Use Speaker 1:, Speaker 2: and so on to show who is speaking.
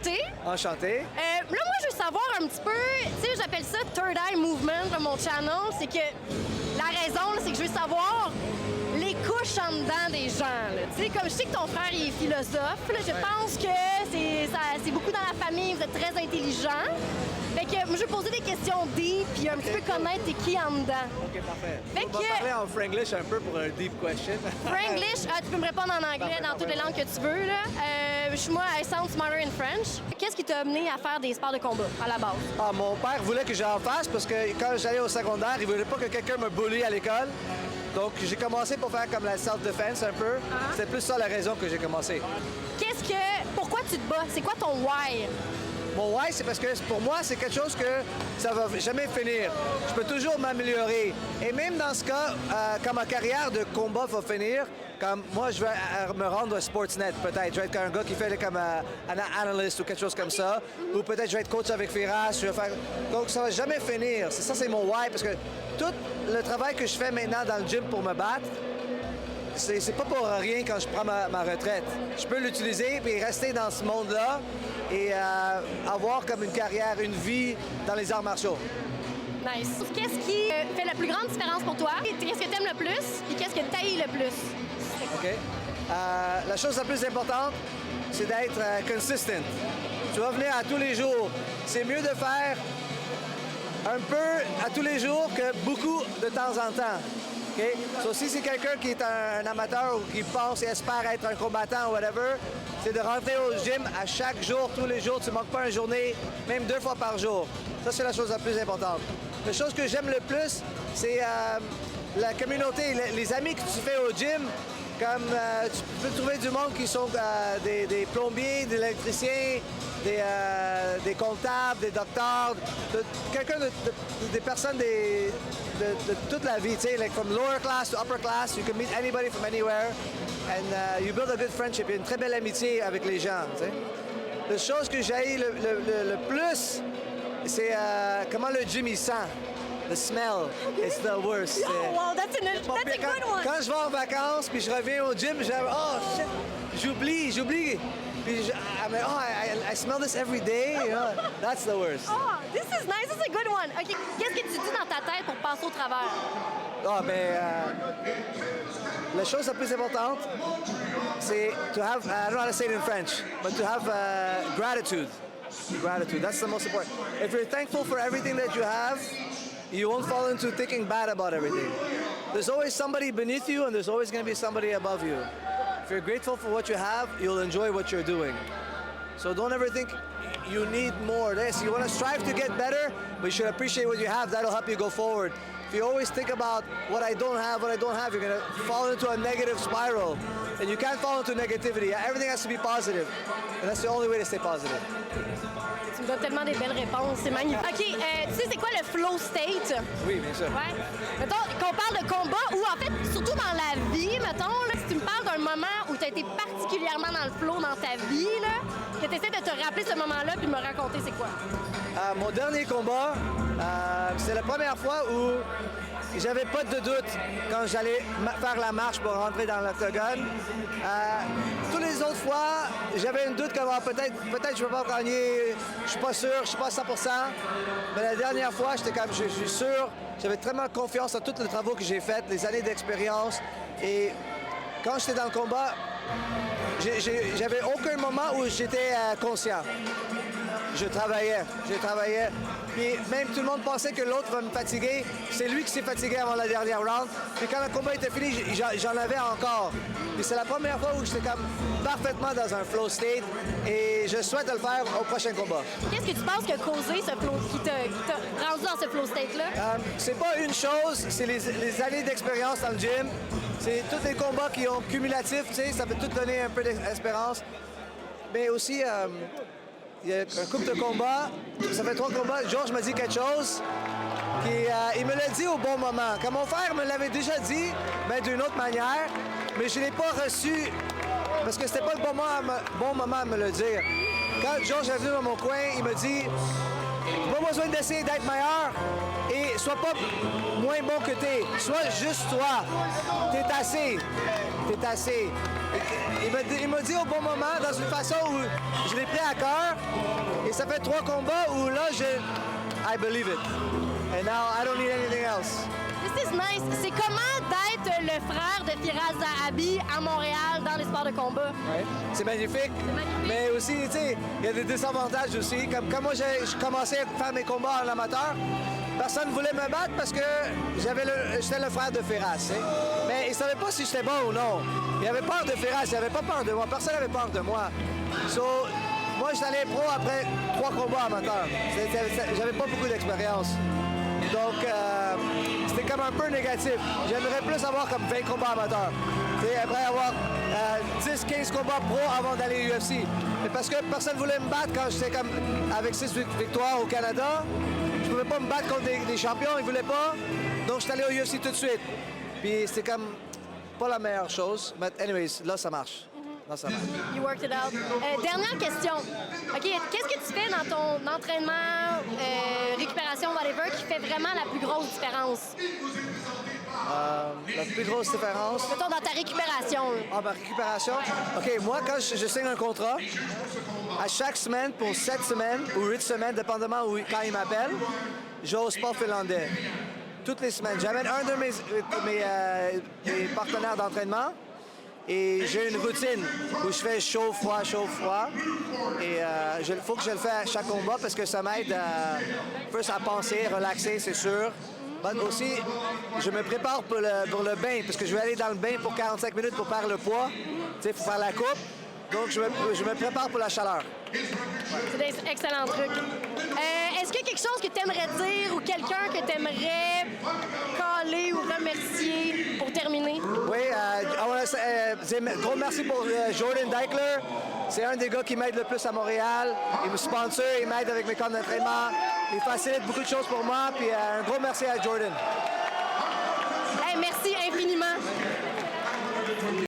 Speaker 1: Enchanté.
Speaker 2: Enchanté.
Speaker 1: Là, moi, je veux savoir un petit peu, tu sais, j'appelle ça Third Eye Movement de mon channel. C'est que la raison, là, c'est que je veux savoir les couches en dedans des gens. Tu sais, comme je sais que ton frère il est philosophe, là, je pense que c'est beaucoup dans la famille, vous êtes très intelligent. Fait que moi, je vais poser des questions deep puis un petit peu connaître t'es qui en dedans.
Speaker 2: OK, parfait.
Speaker 1: Fait
Speaker 2: On va parler en franglish un peu pour un deep question.
Speaker 1: Franglish, tu peux me répondre en anglais, dans toutes les langues que tu veux. Là. Moi, I sound smarter in French. Qu'est-ce qui t'a amené à faire des sports de combat à la base?
Speaker 2: Ah, mon père voulait que j'en fasse parce que quand j'allais au secondaire, il voulait pas que quelqu'un me bully à l'école. Donc, j'ai commencé pour faire comme la self-defense un peu. C'est plus ça la raison que j'ai commencé.
Speaker 1: Pourquoi tu te bats? C'est quoi ton why?
Speaker 2: Mon why, c'est parce que pour moi, c'est quelque chose que ça va jamais finir. Je peux toujours m'améliorer. Et même dans ce cas, quand ma carrière de combat va finir, comme moi, je vais me rendre à Sportsnet, peut-être. Je vais être un gars qui fait comme un analyst ou quelque chose comme ça. Ou peut-être je vais être coach avec Firas. Donc, ça va jamais finir. Ça, c'est mon why, parce que tout le travail que je fais maintenant dans le gym pour me battre, c'est pas pour rien quand je prends ma retraite. Je peux l'utiliser et rester dans ce monde-là et avoir comme une carrière, une vie dans les arts martiaux.
Speaker 1: Nice. Qu'est-ce qui fait la plus grande différence pour toi? Qu'est-ce que t'aimes le plus? Et qu'est-ce que t'haïs le plus?
Speaker 2: OK. La chose la plus importante, c'est d'être consistent. Tu vas venir à tous les jours. C'est mieux de faire un peu à tous les jours que beaucoup de temps en temps. OK? So, si c'est quelqu'un qui est un amateur ou qui pense et espère être un combattant ou whatever, c'est de rentrer au gym à chaque jour, tous les jours. Tu ne manques pas une journée, même 2 fois par jour. Ça, c'est la chose la plus importante. La chose que j'aime le plus, c'est la communauté, les amis que tu fais au gym. Comme tu peux trouver du monde qui sont des plombiers, des électriciens, des comptables, des docteurs, des personnes de toute la vie, tu sais, like from lower class to upper class, you can meet anybody from anywhere, and you build a good friendship, une très belle amitié avec les gens, tu sais. La chose que j'ai le plus, c'est comment le gym il sent. The smell, it's the worst.
Speaker 1: Oh, wow, that's a good one.
Speaker 2: Quand je vais en vacances puis je reviens au gym, j'oublie. Puis I smell this every day. You know? That's the worst.
Speaker 1: Oh, this is nice. This is a good one. OK. Qu'est-ce que tu dis dans ta tête pour passer au travers?
Speaker 2: La chose la plus importante, c'est to have, I don't know how to say it in French, but to have gratitude. Gratitude, that's the most important. If you're thankful for everything that you have, you won't fall into thinking bad about everything. There's always somebody beneath you and there's always going to be somebody above you. If you're grateful for what you have, you'll enjoy what you're doing. So don't ever think you need more. You want to strive to get better, but you should appreciate what you have. That'll help you go forward. If you always think about what I don't have, you're going to fall into a negative spiral. And you can't fall into negativity. Everything has to be positive. And that's the only way to stay positive.
Speaker 1: Tu me donnes tellement des belles réponses, c'est magnifique. OK, tu sais c'est quoi le flow state?
Speaker 2: Oui, bien sûr.
Speaker 1: Ouais. Mettons qu'on parle de combat ou en fait, surtout dans la vie, mettons, là, si tu me parles d'un moment où tu as été particulièrement dans le flow dans ta vie, là, que tu essaies de te rappeler ce moment-là puis de me raconter c'est quoi?
Speaker 2: Mon dernier combat, c'est la première fois où j'avais pas de doute quand j'allais faire la marche pour rentrer dans l'octogone. Toutes les autres fois, j'avais un doute comme peut-être je vais pas gagner, je suis pas sûr, je suis pas à 100%. Mais la dernière fois, j'étais comme je suis sûr, j'avais tellement confiance en tous les travaux que j'ai faits, les années d'expérience. Et quand j'étais dans le combat, j'avais aucun moment où j'étais conscient. Je travaillais. Puis même tout le monde pensait que l'autre va me fatiguer. C'est lui qui s'est fatigué avant la dernière round. Puis quand le combat était fini, j'en avais encore. Puis c'est la première fois où j'étais comme parfaitement dans un flow state et je souhaite le faire au prochain combat.
Speaker 1: Qu'est-ce que tu penses qui a causé ce flow, qui t'a rendu dans ce flow state-là?
Speaker 2: C'est pas une chose, c'est les années d'expérience dans le gym. C'est tous les combats qui ont cumulatif, tu sais, ça peut tout donner un peu d'espérance. Mais aussi, il y a un couple de combats, ça fait 3 combats. Georges m'a dit quelque chose, il me l'a dit au bon moment. Quand mon frère me l'avait déjà dit, mais d'une autre manière, mais je ne l'ai pas reçu parce que c'était pas le bon moment à me le dire. Quand Georges est venu dans mon coin, il me dit « Pas besoin d'essayer d'être meilleur et sois pas moins bon que t'es. Sois juste toi. T'es assez. t'es assez. Il m'a dit au bon moment, dans une façon où je l'ai pris à cœur. Et ça fait 3 combats où là, I believe it. And now I don't need anything else.
Speaker 1: This is nice. C'est comment d'être le frère de Firas Zahabi à Montréal dans les sports de combat?
Speaker 2: Ouais. C'est magnifique. Mais aussi, tu sais, il y a des désavantages aussi. Comme quand moi, j'ai commencé à faire mes combats en amateur, personne ne voulait me battre parce que j'étais le frère de Firas. Tu sais. Mais ils ne savaient pas si j'étais bon ou non. Ils avaient peur de Firas, ils n'avaient pas peur de moi. Personne n'avait peur de moi. So, moi, je suis allé pro après 3 combats amateurs. J'avais pas beaucoup d'expérience. Donc, c'était comme un peu négatif. J'aimerais plus avoir comme 20 combats amateurs. T'sais, après avoir 10-15 combats pro avant d'aller à l'UFC. Mais parce que personne ne voulait me battre quand j'étais comme avec 6 victoires au Canada. Je pouvais pas me battre contre des champions, ils voulaient pas. Donc, je suis allé au UFC tout de suite. Puis, c'était comme pas la meilleure chose. Mais anyways, là, ça marche. Là, ça marche.
Speaker 1: You worked it out. Dernière question. OK, qu'est-ce que tu fais dans ton entraînement, récupération, whatever, qui fait vraiment la plus grosse différence?
Speaker 2: La plus grosse différence?
Speaker 1: Mettons dans ta récupération.
Speaker 2: Ah, ma récupération? OK, moi, quand je signe un contrat, à chaque semaine, pour 7 semaines ou 8 semaines, dépendamment quand il m'appelle, je vais au sport finlandais. Toutes les semaines. J'amène un de mes partenaires d'entraînement. Et j'ai une routine où je fais chaud, froid. Et il faut que je le fasse à chaque combat parce que ça m'aide à penser, relaxer, c'est sûr. Mais aussi, je me prépare pour le bain parce que je vais aller dans le bain pour 45 minutes pour perdre le poids. Tu sais, il faut faire la coupe. Donc, je me prépare pour la chaleur.
Speaker 1: C'est des excellents trucs. Est-ce qu'il y a quelque chose que tu aimerais dire ou quelqu'un que tu aimerais caller ou remercier pour terminer?
Speaker 2: Oui, gros merci pour Jordan Deichler. C'est un des gars qui m'aide le plus à Montréal. Il me sponsor, il m'aide avec mes camps d'entraînement. Il facilite beaucoup de choses pour moi. Puis un gros merci à Jordan.
Speaker 1: Hey, merci infiniment.